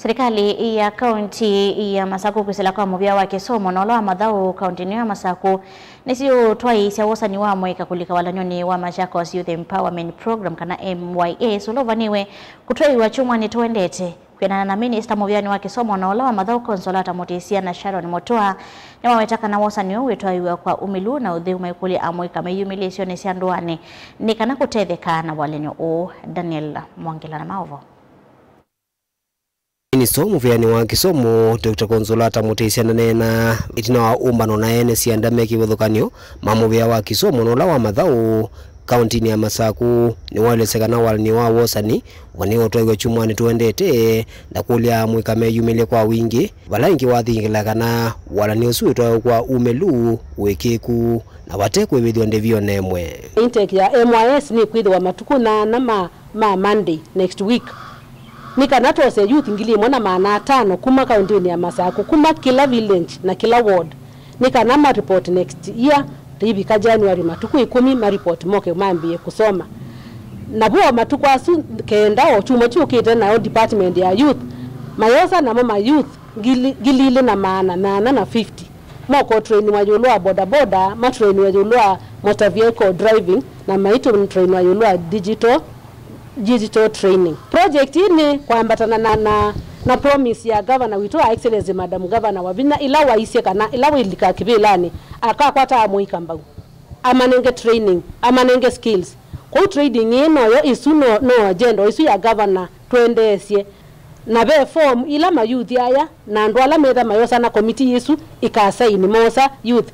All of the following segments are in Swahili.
Serikali ya kaunti ya Masaku kwisela kwa muvia wa Kisomo na wa madhau kaunti ya Masaku nisiyo twaisya wosani wa mweka kulika walanyoni wa Machakos Youth Empowerment Program kana MYA sulovaniwe kutwaiwa chumwa ni tuendete kwenana na Minister muviani wa Kisomo na wa madhau Consolata Mutisia na Sharon Motoa na wawetaka na wosani uwe twaiwa kwa umilu na udhiu maikuli amwika meyumilisio nisianduane ni kana kutetheka na walenyo o Daniel Mwangela na Maovo. Minister muviani wa Kisomo Dr. Consolata Mutisia na itina wa umbano na ene siandame kiwethukanio mamuvia wa Kisomo na wa madhau kaunti ya Masaku ni wale sekana walani wa wosani wanio twaiwe chumwani tuendete na kulia mwika meyumile kwa wingi walangi wathingila kana walani usuitwa kwa umelu wekeku na watekwe vidhio ndevio nemwe. Intake ya MYS ni kwithwa matuku na Monday next week. Nika natose youth ngili mwana maana 5 kuma kaunti ya Masaku kuma kila village na kila ward. Nika nama report next year ribika January matuku 10 ma report moke mambie kusoma. Na bua matuku asu kenda o chumo chukite na department ya youth. Mayosa na mama youth gilile na maana na 50. Moko train wajulua boda boda, ma train wajulua motor vehicle driving na maito train wajulua digital training. Project ini kuambatana na promise ya governor wito excellence madam governor wabina ilawa ise kana ilawa ilika kibilani akakwata amuika mbau amanenge training amanenge skills ko trading ino yo isuno no agenda isu ya governor tuendesie na be form ila ma youth aya na ndwala metha mayosa na committee yesu ikasaini mosa youth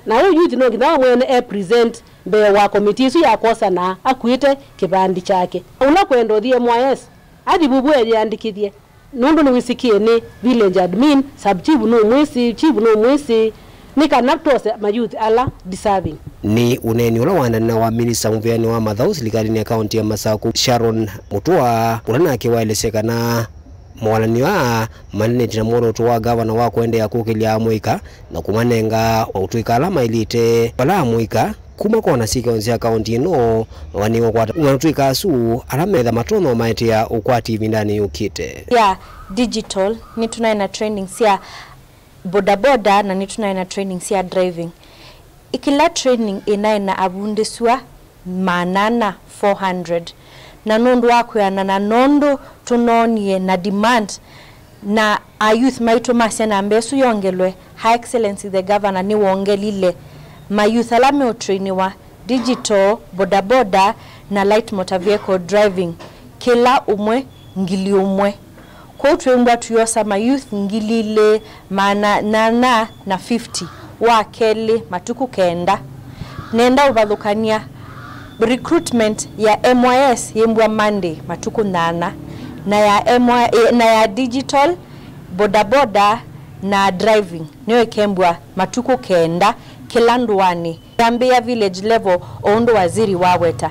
na huyu youth no githa mwene present be wa committee yesu ya kosa na akuite kibandi chake una kwendo thie MYS adi bubu yandikithie nundu ni wisikie ni village admin sub chief no mwisi nika naptose ma youth ala deserving ni uneni ula wanana wa minister muviani wa madhau serikali ya kaunti ya Masaku Sharon Motoa ulana akiwaeleseka na mwalani wa manene tina mwono tuwa gavana wa kuendea kukilia amwika na kumanenga utuika alama ilite pala amwika kuma kwa nasika onzia kaunti ino waniwa kwa unatuika asu alamedha matono maiti ya ukwati vindani yukite ya digital ni tunaina training siya boda na ni tunaina training siya driving ikila training inaina abundiswa manana 400 na nondu wako ya na nondo tunonie na demand na youth maito masena ambesu yongelwe High Excellency the Governor ni wongelile ma youth alame utrainiwa digital boda na light motor vehicle driving kila umwe ngili umwe kwa tuembwa tuyosa ma youth ngilile mana na 50 wakele matuku kenda nenda uvathukania recruitment ya MYS yembwa Monday matuku 8 na ya digital boda na driving niyo kembwa matuku kenda kila nduani Gambia village level ondo waziri waweta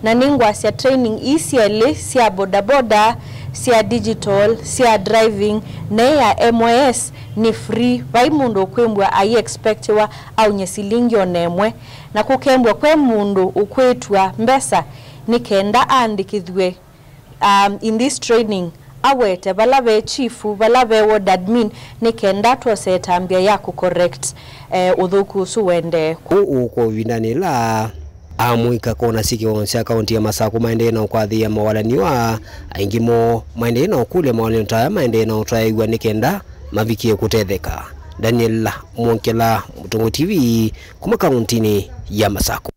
na ningwa sia training isiele sia boda sia digital sia driving na ya MYS ni free vai mundu kwembwa ai expectwa au nyesilingi onemwe na kukembwa kwe mundu ukwetwa mbesa nikenda andikithwe in this training awete balave chifu balave ward admin nikenda twasetambia ya ku correct udhuku suwende uko vindani la amwika kona siki wonsia kaunti ya Masaku maendeleo kwa thia mawalaniwa aingimo maendeleo kule mawalani taya maendeleo twaigwa nikenda mavikie kutetheka. Daniel Mwangela, Mutungo TV, kuma kaunti ya Masaku.